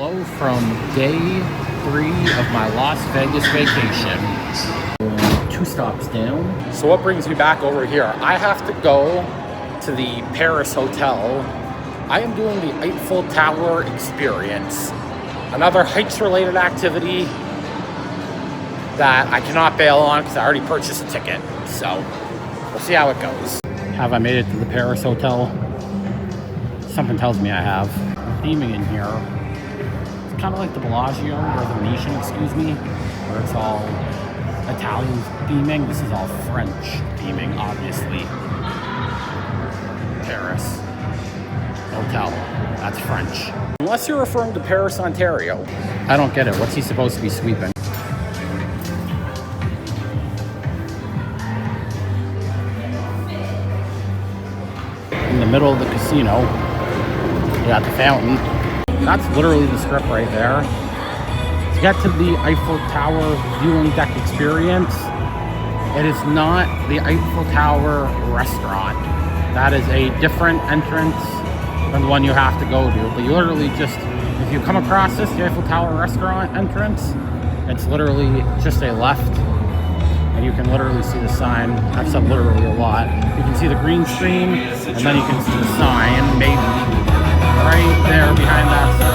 Hello from day 3 of my Las Vegas vacation. 2 stops down. So what brings me back over here? I have to go to the Paris hotel. I am doing the Eiffel Tower experience. Another heights related activity that I cannot bail on because I already purchased a ticket. So we'll see how it goes. Have I made it to the Paris hotel? Something tells me I have. Theming in here. It's kind of like the Bellagio, or the Venetian, excuse me, where it's all Italian theming. This is all French theming, obviously. Paris hotel. That's French. Unless you're referring to Paris, Ontario. I don't get it. What's he supposed to be sweeping? In the middle of the casino, you got the fountain. That's literally the strip right there. To get to the Eiffel Tower viewing deck experience, it is not the Eiffel Tower restaurant. That is a different entrance than the one you have to go to. But you literally just, if you come across this, the Eiffel Tower restaurant entrance, it's literally just a left. And you can literally see the sign. I've said literally a lot. You can see the green screen, and then you can see the sign, maybe right there behind that spot.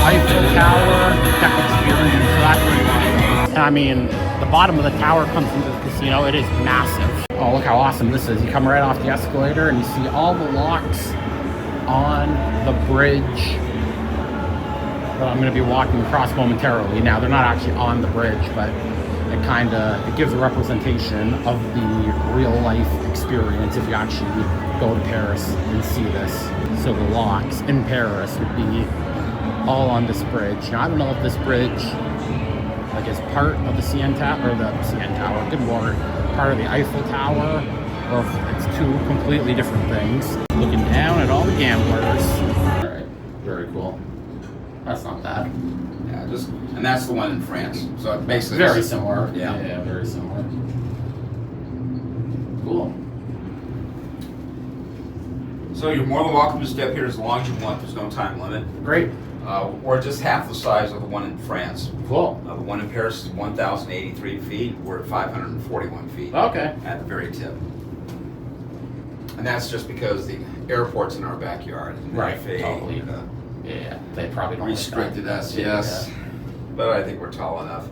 Eiffel Tower deck experience. So that's what you want. I mean, the bottom of the tower comes into the casino. It is massive. Oh, look how awesome this is. You come right off the escalator, and you see all the locks on the bridge. Well, I'm going to be walking across momentarily. Now, they're not actually on the bridge, but it gives a representation of the real life experience if you actually go to Paris and see this. So the locks in Paris would be all on this bridge. Now I don't know if this bridge is part of the CN Tower, or the CN Tower, good lord, part of the Eiffel Tower, or if it's two completely different things. Looking down at all the gamblers. Alright, very cool. That's not bad. Yeah, and that's the one in France. So it basically very similar. Yeah, very similar. Cool. So you're more than welcome to step here as long as you want. There's no time limit. Great. We're just half the size of the one in France. Cool. The one in Paris is 1,083 feet. We're at 541 feet. Okay. At the very tip. And that's just because the airport's in our backyard. Right. FAA, totally. Yeah, they probably don't restricted like us, yes. Yeah. But I think we're tall enough.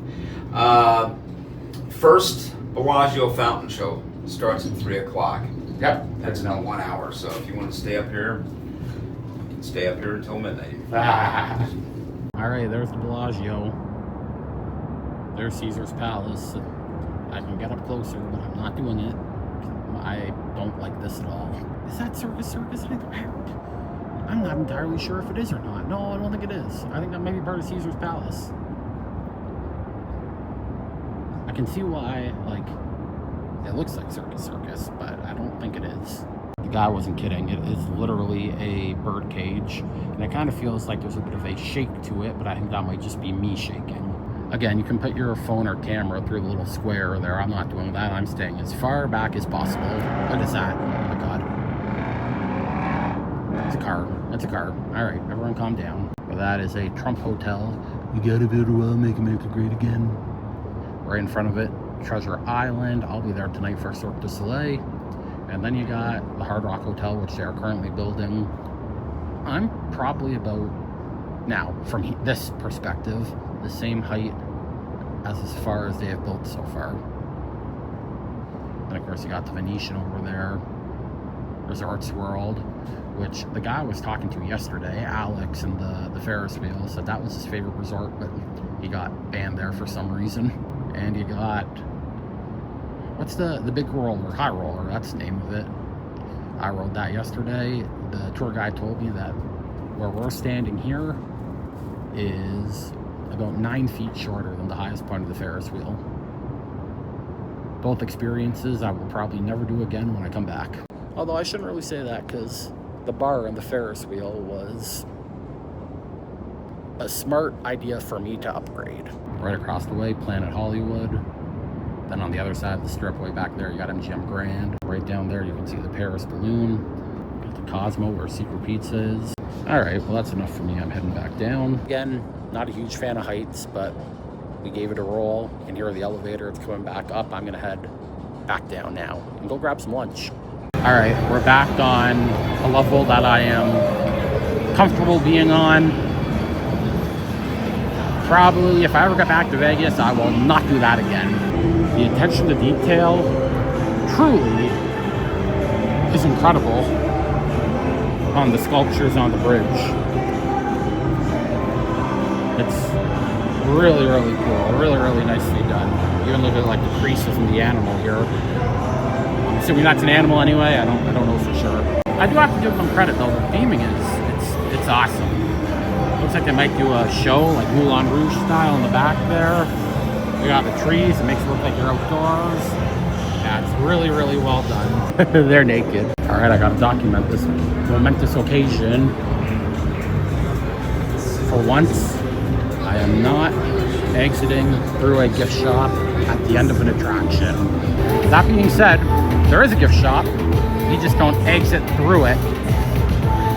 First Bellagio fountain show starts at 3 o'clock. Yep. That's now 1 hour, so if you want to stay up here, you can stay up here until midnight. All right, there's the Bellagio. There's Caesar's Palace. I can get up closer, but I'm not doing it. I don't like this at all. Is that Circus? I'm not entirely sure if it is or not. No, I don't think it is. I think that might be part of Caesar's Palace. I can see why, it looks like Circus, but I don't think it is. The guy wasn't kidding. It is literally a bird cage, and it kind of feels like there's a bit of a shake to it, but I think that might just be me shaking. Again, you can put your phone or camera through the little square there. I'm not doing that. I'm staying as far back as possible. What is that? Oh my god. It's a car. It's a car. Alright, everyone calm down. Well, that is a Trump hotel. You gotta build a wall, make America great again. Right in front of it, Treasure Island. I'll be there tonight for Cirque du Soleil. And then you got the Hard Rock Hotel, which they are currently building. I'm probably about, now, from this perspective, the same height as far as they have built so far. And of course you got the Venetian over there, Resorts World, which the guy I was talking to yesterday, Alex, and the Ferris wheel, said that was his favorite resort, but he got banned there for some reason. And you got, what's the big roller, high roller, that's the name of it. I rode that yesterday. The tour guide told me that where we're standing here is about 9 feet shorter than the highest point of the Ferris wheel. Both experiences I will probably never do again when I come back. Although I shouldn't really say that, because the bar on the Ferris wheel was a smart idea for me to upgrade. Right across the way, Planet Hollywood. Then on the other side of the strip, way back there, you got MGM Grand. Right down there, you can see the Paris Balloon. Got the Cosmo, where Secret Pizza is. All right, well, that's enough for me. I'm heading back down. Again, not a huge fan of heights, but we gave it a roll. You can hear the elevator. It's coming back up. I'm going to head back down now and go grab some lunch. All right, we're back on a level that I am comfortable being on. Probably, if I ever get back to Vegas, I will not do that again. The attention to detail truly is incredible on the sculptures on the bridge. It's really, really cool. Really, really nicely done. Even look at like the creases in the animal here. I'm assuming that's an animal anyway. I don't know for sure. I do have to give them credit though. The theming is it's awesome. Looks like they might do a show like Moulin Rouge style in the back there. We got the trees. It makes it look like you're outdoors. Yeah, it's really, really well done. They're naked. All right, I gotta document this momentous occasion. For once, I am not exiting through a gift shop at the end of an attraction. That being said, there is a gift shop. You just don't exit through it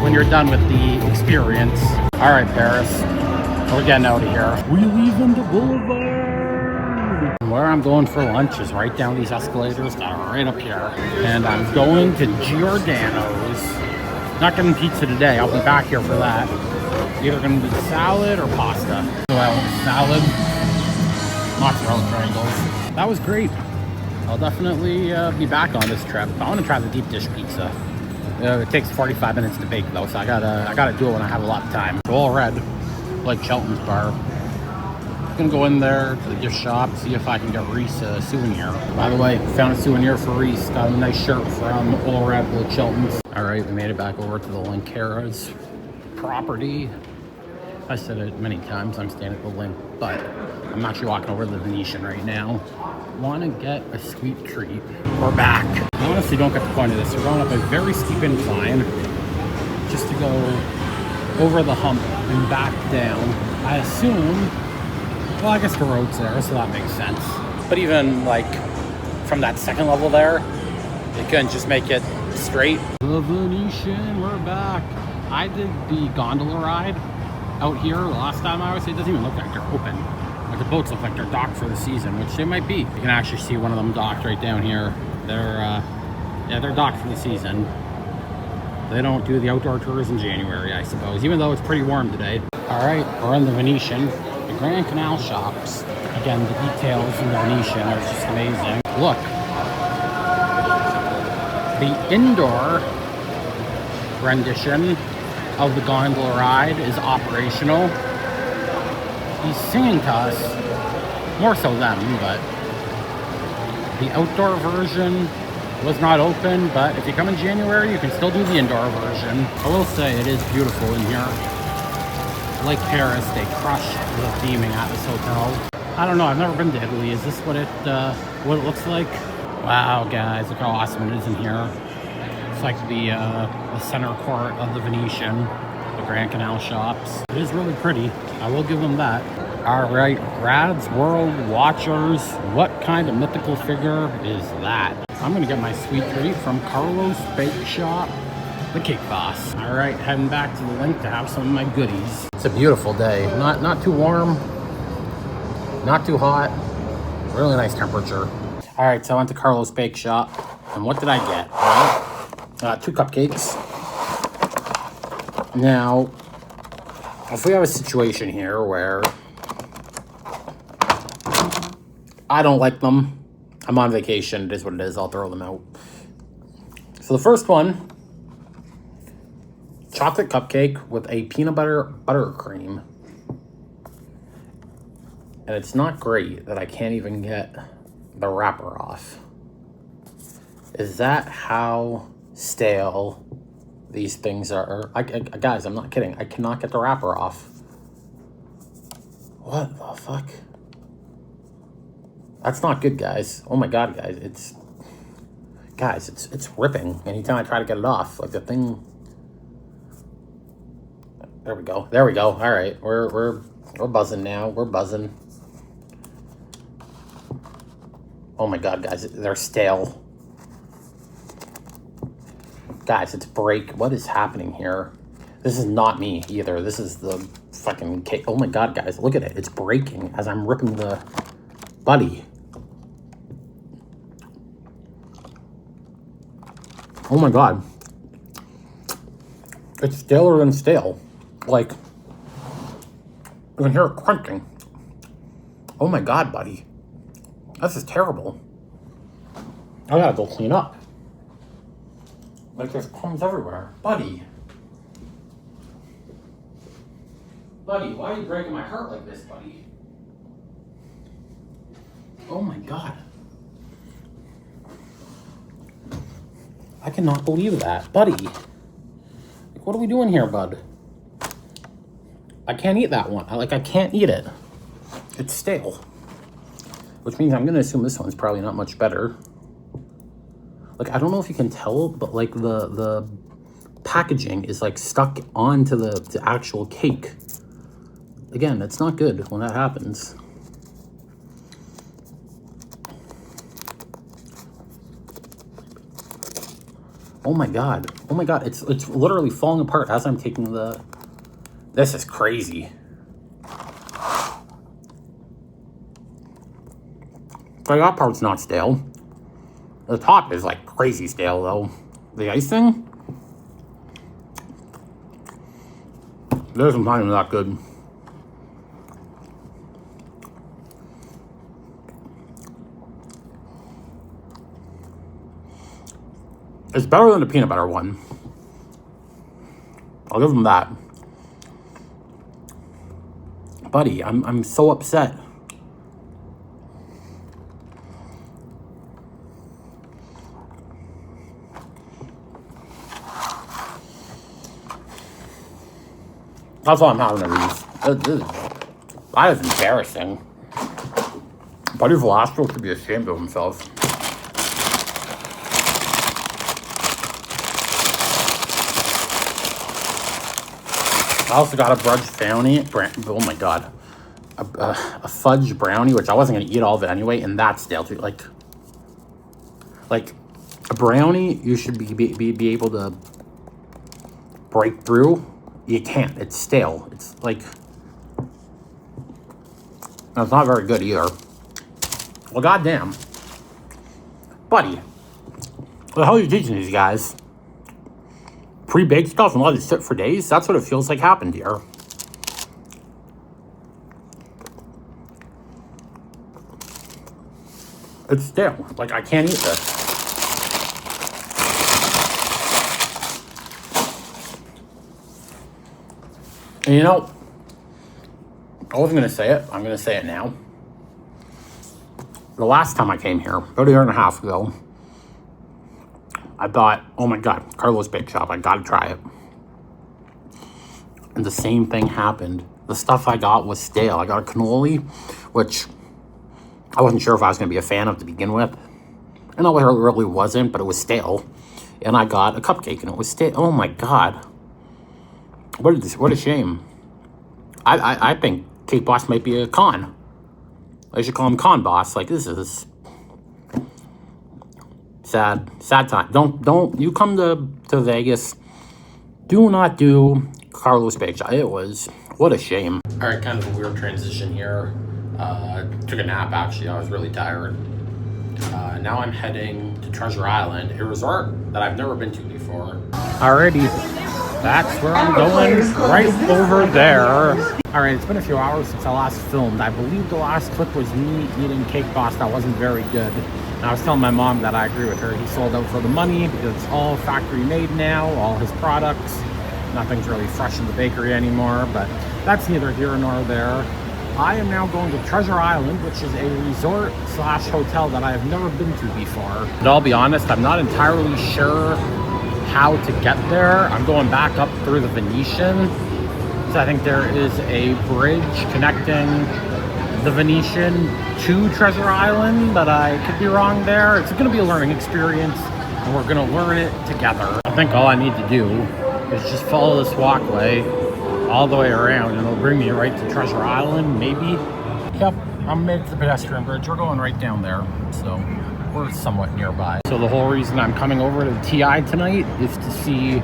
when you're done with the experience. All right, Paris, we're getting out of here. We leave in the boulevard. Where I'm going for lunch is right down these escalators that are right up here. And I'm going to Giordano's. Not getting pizza today. I'll be back here for that. Either going to be salad or pasta. So I want salad, mozzarella triangles. That was great. I'll definitely be back on this trip. I want to try the deep dish pizza. It takes 45 minutes to bake though, so I gotta do it when I have a lot of time. So all red, like Shelton's bar. Gonna go in there to the gift shop, see if I can get Reese a souvenir. By the way, found a souvenir for Reese. Got a nice shirt from All Red with Shelton's. All right, we made it back over to the Linkera's property. I said it many times, I'm staying at the Link, but I'm actually walking over to the Venetian right now. Want to get a sweet treat. We're back. I honestly don't get the point of this. We're going up a very steep incline just to go over the hump and back down. I assume, well, I guess the road's there, so that makes sense. But even like from that second level there, they couldn't just make it straight. The Venetian, we're back. I did the gondola ride out here the last time I was. It doesn't even look like they're open. Like the boats look like they're docked for the season, which they might be. You can actually see one of them docked right down here. They're docked for the season. They don't do the outdoor tours in January, I suppose, even though it's pretty warm today. All right, we're in the Venetian. The Grand Canal shops. Again, the details in the Venetian are just amazing. Look. The indoor rendition of the gondola ride is operational. He's singing to us, more so them, but the outdoor version was not open, but if you come in January, you can still do the indoor version. I will say it is beautiful in here. Like Paris, they crushed the theming at this hotel. I don't know, I've never been to Italy. Is this what it looks like? Wow, guys, look how awesome it is in here. It's like the center court of the Venetian, the Grand Canal shops. It is really pretty. I will give them that. All right, Rad's World Watchers. What kind of mythical figure is that? I'm gonna get my sweet treat from Carlos Bake Shop, the Cake Boss. All right, heading back to the Link to have some of my goodies. It's a beautiful day. Not too warm, not too hot. Really nice temperature. All right, so I went to Carlos Bake Shop, and what did I get? Well, 2 cupcakes. Now, if we have a situation here where I don't like them, I'm on vacation, it is what it is, I'll throw them out. So the first one, chocolate cupcake with a peanut butter buttercream. And it's not great that I can't even get the wrapper off. Is that how stale these things are? Guys, I'm not kidding. I cannot get the wrapper off. What the fuck? That's not good, guys. Oh my god, guys. It's ripping anytime I try to get it off. Like the thing. There we go. All right, we're buzzing now. We're buzzing. Oh my god, guys, they're stale. Guys, it's break. What is happening here? This is not me either. This is the fucking cake. Oh my god, guys, look at it. It's breaking as I'm ripping the buddy. Oh my god. It's staler than stale. Like, you can hear it crunching. Oh my god, buddy. This is terrible. I gotta go clean up. Like, there's crumbs everywhere. Buddy. Buddy, why are you breaking my heart like this, buddy? Oh my god. I cannot believe that. Buddy. Like, what are we doing here, bud? I can't eat that one. I can't eat it. It's stale. Which means I'm gonna assume this one's probably not much better. Like, I don't know if you can tell, but like the packaging is like stuck onto the actual cake. Again, it's not good when that happens. Oh my god. Oh my god, it's literally falling apart as I'm taking the... This is crazy. But that part's not stale. The top is like crazy stale though. The icing? This is not even that good. It's better than the peanut butter one. I'll give them that. Buddy, I'm so upset. That's all I'm having of these. That is embarrassing. Buddy Velasco should be ashamed of himself. I also got a oh my god, a fudge brownie, which I wasn't gonna eat all of it anyway, and that's stale too. Like a brownie, you should be able to break through. You can't. It's stale. It's like, it's not very good either. Well, goddamn, buddy, what the hell are you teaching these guys? Pre-baked stuff and let it sit for days? That's what it feels like happened here. It's stale. Like, I can't eat this. And you know, I wasn't going to say it. I'm going to say it now. The last time I came here, about a year and a half ago, I thought, oh my god, Carlos Bake Shop, I gotta try it. And the same thing happened. The stuff I got was stale. I got a cannoli, which I wasn't sure if I was gonna be a fan of to begin with. And I really wasn't, but it was stale. And I got a cupcake and it was stale. Oh my god. What a shame. I think Cake Boss might be a con. I should call him Con Boss. Like, this is sad time. Don't you come to Vegas, do not do Carlos Bake Shop. It was, what a shame. All right, kind of a weird transition here. Took a nap, actually. I was really tired. Now I'm heading to Treasure Island, a resort that I've never been to before. Alrighty, that's where I'm going, right over there. All right, it's been a few hours since I last filmed. I believe the last clip was me eating Cake Boss. That wasn't very good. And I was telling my mom that I agree with her. He sold out for the money because it's all factory made now, all his products. Nothing's really fresh in the bakery anymore, but that's neither here nor there. I am now going to Treasure Island, which is a resort slash hotel that I have never been to before. But I'll be honest, I'm not entirely sure how to get there. I'm going back up through the Venetian. So I think there is a bridge connecting the Venetian to Treasure Island, but I could be wrong there. It's gonna be a learning experience and we're gonna learn it together. I think all I need to do is just follow this walkway all the way around and it'll bring me right to Treasure Island, maybe. Yep, I'm made to the pedestrian bridge. We're going right down there, so we're somewhat nearby. So the whole reason I'm coming over to the TI tonight is to see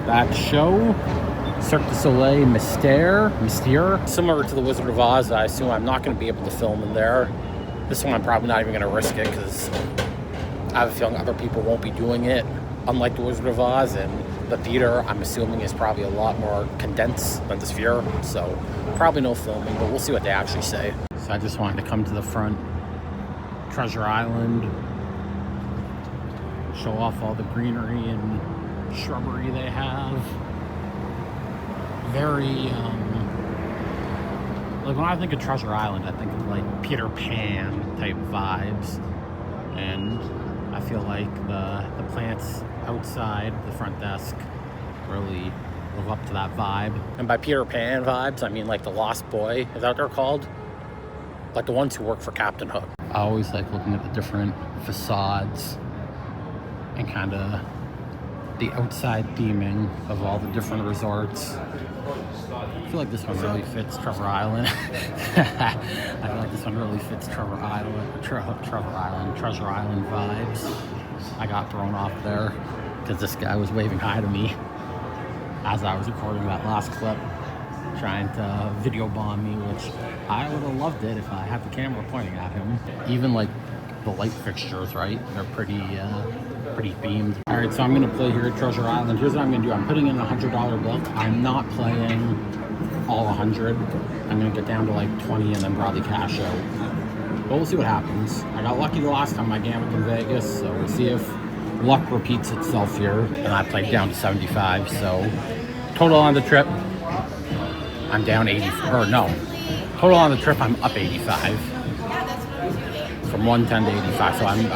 that show. Cirque du Soleil Mystère. Similar to the Wizard of Oz, I assume I'm not going to be able to film in there. This one I'm probably not even going to risk it because I have a feeling other people won't be doing it. Unlike the Wizard of Oz, and the theater, I'm assuming, is probably a lot more condensed than the Sphere. So probably no filming, but we'll see what they actually say. So I just wanted to come to the front, Treasure Island, show off all the greenery and shrubbery they have. Very, like when I think of Treasure Island, I think of like Peter Pan type vibes. And I feel like the plants outside the front desk really live up to that vibe. And by Peter Pan vibes, I mean like the Lost Boy, is that what they're called? Like the ones who work for Captain Hook. I always like looking at the different facades and kind of the outside theming of all the different resorts. I feel like this one really fits Treasure Island. I feel like this one really fits Treasure Island vibes. I got thrown off there because this guy was waving hi to me as I was recording that last clip, trying to video bomb me, which I would have loved it if I had the camera pointing at him. Even like the light fixtures, right? They're pretty themed. All right, so I'm gonna play here at Treasure Island. Here's what I'm gonna do. I'm putting in a $100 bill. I'm not playing all 100. I'm gonna get down to like 20 and then probably cash out. But we'll see what happens. I got lucky the last time I gambled in Vegas, so we'll see if luck repeats itself here. And I played down to 75, so total on the trip, I'm down 80, or no. Total on the trip, I'm up 85. From 110 to 85, so I'm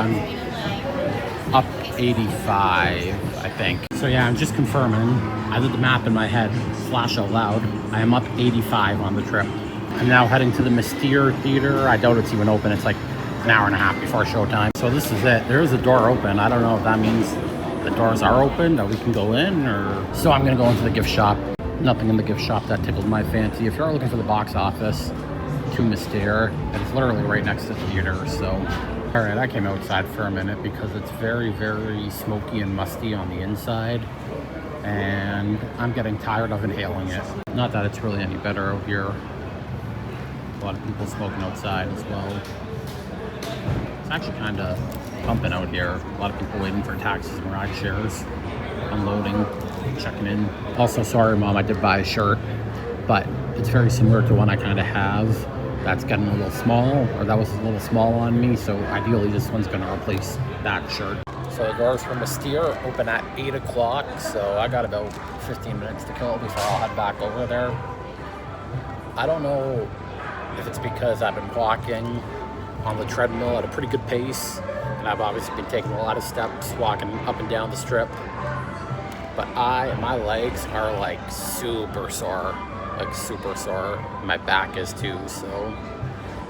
up 85, I think. So yeah, I'm just confirming. I did the math in my head, flash out loud. I am up 85 on the trip. I'm now heading to the Mystère Theater. I doubt it's even open. It's like an hour and a half before showtime. So this is it. There is a door open. I don't know if that means the doors are open, that we can go in, or... So I'm gonna go into the gift shop. Nothing in the gift shop that tickled my fancy. If you're looking for the box office to Mystère, it's literally right next to the theater, so... All right, I came outside for a minute because it's very, very smoky and musty on the inside, and I'm getting tired of inhaling it. Not that it's really any better out here. A lot of people smoking outside as well. It's actually kind of pumping out here. A lot of people waiting for taxis and ride shares, unloading, checking in. Also, sorry, Mom, I did buy a shirt, but it's very similar to one I kind of have. That's getting a little small, or that was a little small on me, so ideally this one's going to replace that shirt. So the doors for Mystère open at 8 o'clock, so I got about 15 minutes to kill before I'll head back over there. I don't know if it's because I've been walking on the treadmill at a pretty good pace, and I've obviously been taking a lot of steps walking up and down the strip, but my legs are like super sore. My back is too, so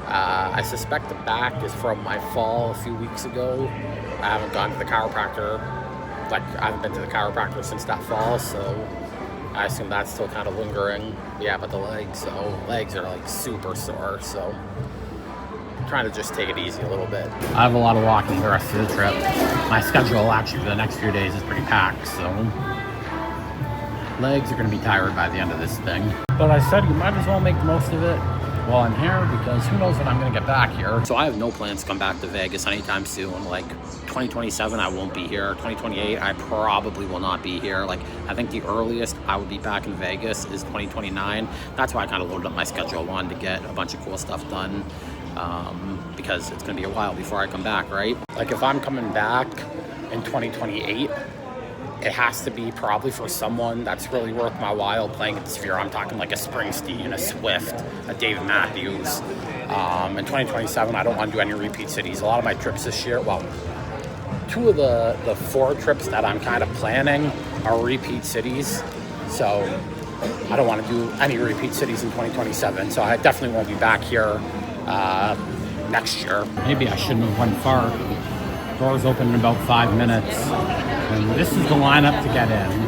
I suspect the back is from my fall a few weeks ago. I haven't gone to the chiropractor, I haven't been to the chiropractor since that fall, so I assume that's still kind of lingering. Yeah, but the legs are like super sore, so I'm trying to just take it easy a little bit. I have a lot of walking the rest of the trip. My schedule actually for the next few days is pretty packed, so legs are going to be tired by the end of this thing. But I said you might as well make the most of it while I'm here, because who knows when I'm going to get back here. So I have no plans to come back to Vegas anytime soon. Like 2027, I won't be here. 2028, I probably will not be here. Like, I think the earliest I would be back in Vegas is 2029. That's why I kind of loaded up my schedule. I wanted to get a bunch of cool stuff done, because it's going to be a while before I come back, right? Like, if I'm coming back in 2028, it has to be probably for someone that's really worth my while playing at the Sphere. I'm talking like a Springsteen, a Swift, a David Matthews. In 2027, I don't want to do any repeat cities. A lot of my trips this year, well, 2 of the 4 trips that I'm kind of planning are repeat cities. So I don't want to do any repeat cities in 2027. So I definitely won't be back here next year. Maybe I shouldn't have went far. Doors open in about 5 minutes. And this is the lineup to get in.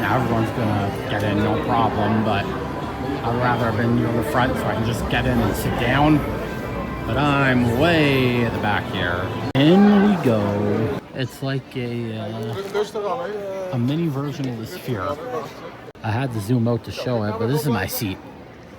Now everyone's gonna get in, no problem, but I'd rather have been near the front so I can just get in and sit down. But I'm way at the back here. In we go. It's like a mini version of the Sphere. I had to zoom out to show it, but this is my seat.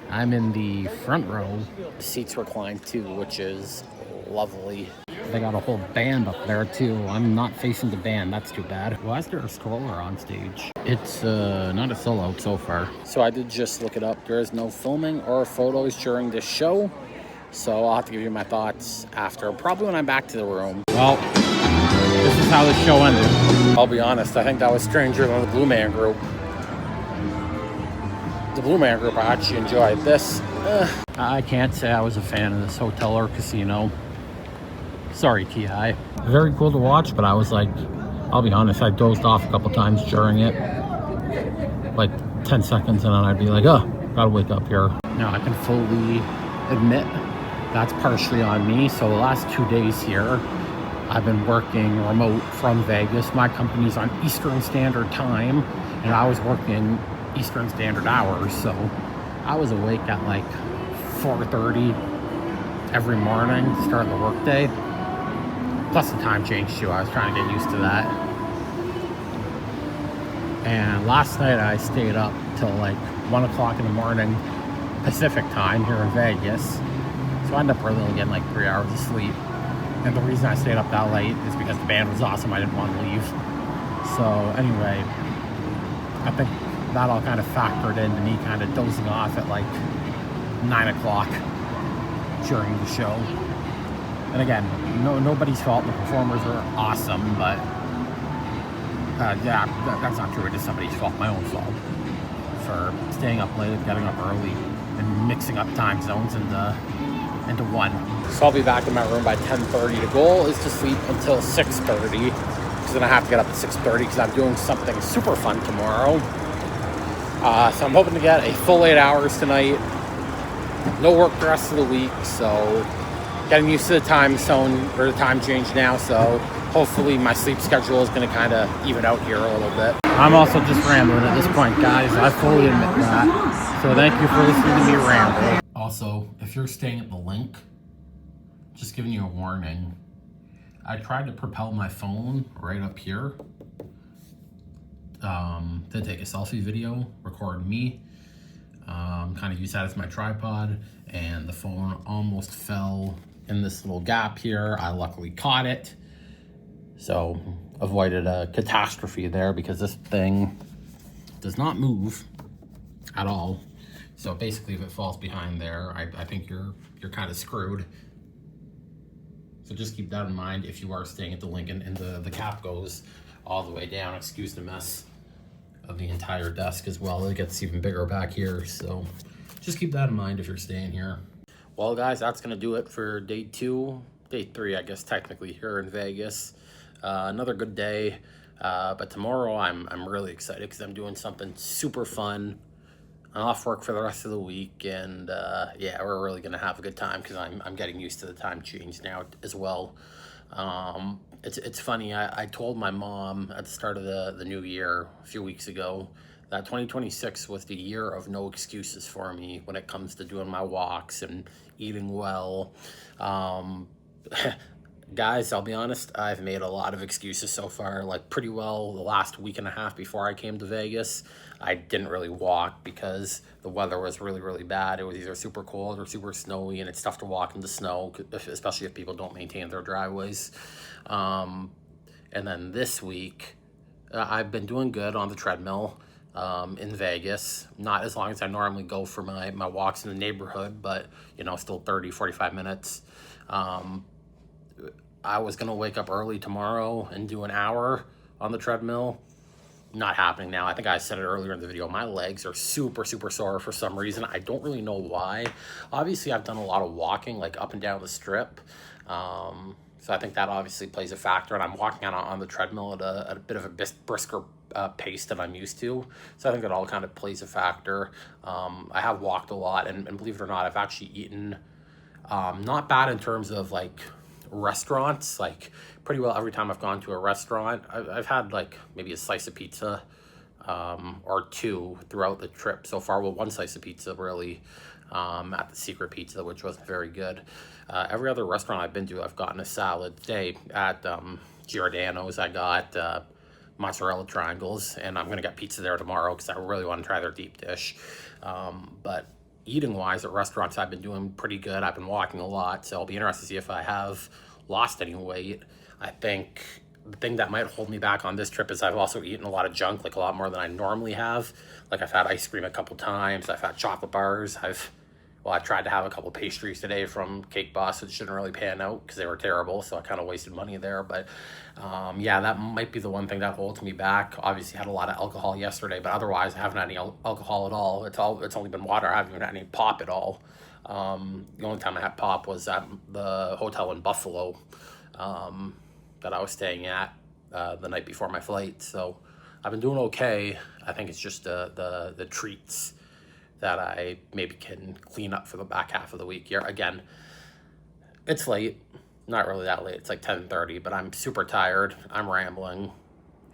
I'm in the front row. The seats recline too, which is lovely. They got a whole band up there too. I'm not facing the band, that's too bad. Why is there a stroller on stage? It's not a sellout so far. So I did just look it up. There is no filming or photos during this show. So I'll have to give you my thoughts after, probably when I'm back to the room. Well, this is how the show ended. I'll be honest, I think that was stranger than the Blue Man Group. The Blue Man Group I actually enjoyed. This, I can't say I was a fan of this hotel or casino. Sorry, T.I. Very cool to watch, but I was like, I'll be honest, I dozed off a couple times during it. Like 10 seconds, and then I'd be like, oh, gotta wake up here. Now, I can fully admit that's partially on me. So the last 2 days here, I've been working remote from Vegas. My company's on Eastern Standard Time, and I was working Eastern Standard hours. So I was awake at like 4:30 every morning, starting the workday. Plus the time change too. I was trying to get used to that. And last night I stayed up till like 1 o'clock in the morning Pacific time here in Vegas. So I ended up really only getting like 3 hours of sleep. And the reason I stayed up that late is because the band was awesome. I didn't want to leave. So anyway, I think that all kind of factored into me kind of dozing off at like 9 o'clock during the show. And again, nobody's fault. The performers are awesome, but yeah, that's not true. It is somebody's fault, my own fault, for staying up late, getting up early, and mixing up time zones into one. So I'll be back in my room by 10:30. The goal is to sleep until 6:30, because then I have to get up at 6:30 because I'm doing something super fun tomorrow. So I'm hoping to get a full 8 hours tonight. No work the rest of the week, so getting used to the time zone or the time change now, so hopefully my sleep schedule is going to kind of even out here a little bit. I'm also just rambling at this point, guys. I fully admit that. So thank you for listening to me ramble. Also, if you're staying at the link, just giving you a warning. I tried to propel my phone right up here to take a selfie video, record me, kind of use that as my tripod, and the phone almost fell in this little gap here. I luckily caught it, so avoided a catastrophe there, because this thing does not move at all. So basically, if it falls behind there, I think you're kind of screwed. So just keep that in mind if you are staying at the Lincoln and the cap goes all the way down. Excuse the mess of the entire desk as well. It gets even bigger back here, so just keep that in mind if you're staying here. Well, guys, that's gonna do it for day 2, day 3, I guess technically, here in Vegas. Another good day, but tomorrow I'm really excited because I'm doing something super fun. I'm off work for the rest of the week, and yeah, we're really gonna have a good time because I'm getting used to the time change now as well. It's funny, I told my mom at the start of the new year a few weeks ago that 2026 was the year of no excuses for me when it comes to doing my walks and eating well. Guys, I'll be honest, I've made a lot of excuses so far, like pretty well the last week and a half before I came to Vegas. I didn't really walk because the weather was really, really bad. It was either super cold or super snowy, and it's tough to walk in the snow, especially if people don't maintain their driveways. And then this week, I've been doing good on the treadmill in Vegas. Not as long as I normally go for my walks in the neighborhood, but, you know, still 30, 45 minutes. I was gonna wake up early tomorrow and do an hour on the treadmill. Not happening now. I think I said it earlier in the video. My legs are super, super sore for some reason. I don't really know why. Obviously, I've done a lot of walking, like up and down the strip. So I think that obviously plays a factor. And I'm walking on the treadmill at a bit of a brisker pace than I'm used to. So I think that all kind of plays a factor. I have walked a lot, and believe it or not, I've actually eaten not bad in terms of like restaurants. Like pretty well every time I've gone to a restaurant, I've had like maybe a slice of pizza or two throughout the trip so far. Well, one slice of pizza really at the Secret Pizza, which wasn't very good. Every other restaurant I've been to, I've gotten a salad. Today at Giordano's, I got mozzarella triangles, and I'm gonna get pizza there tomorrow because I really want to try their deep dish. But eating wise at restaurants, I've been doing pretty good. I've been walking a lot, so I'll be interested to see if I have lost any weight. I think the thing that might hold me back on this trip is I've also eaten a lot of junk, like a lot more than I normally have. Like I've had ice cream a couple times, I've had chocolate bars, I tried to have a couple pastries today from Cake Boss, which didn't really pan out because they were terrible, so I kind of wasted money there. But yeah, that might be the one thing that holds me back. Obviously had a lot of alcohol yesterday, but otherwise I haven't had any alcohol at all. It's only been water. I haven't even had any pop at all. The only time I had pop was at the hotel in Buffalo that I was staying at the night before my flight. So I've been doing okay. I think it's just the treats that I maybe can clean up for the back half of the week here. Again, it's late, not really that late. It's like 10:30, but I'm super tired. I'm rambling.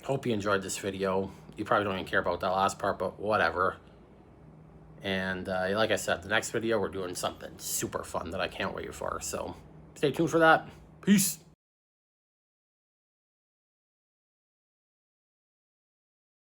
Hope you enjoyed this video. You probably don't even care about that last part, but whatever. And like I said, the next video, we're doing something super fun that I can't wait for. So stay tuned for that. Peace.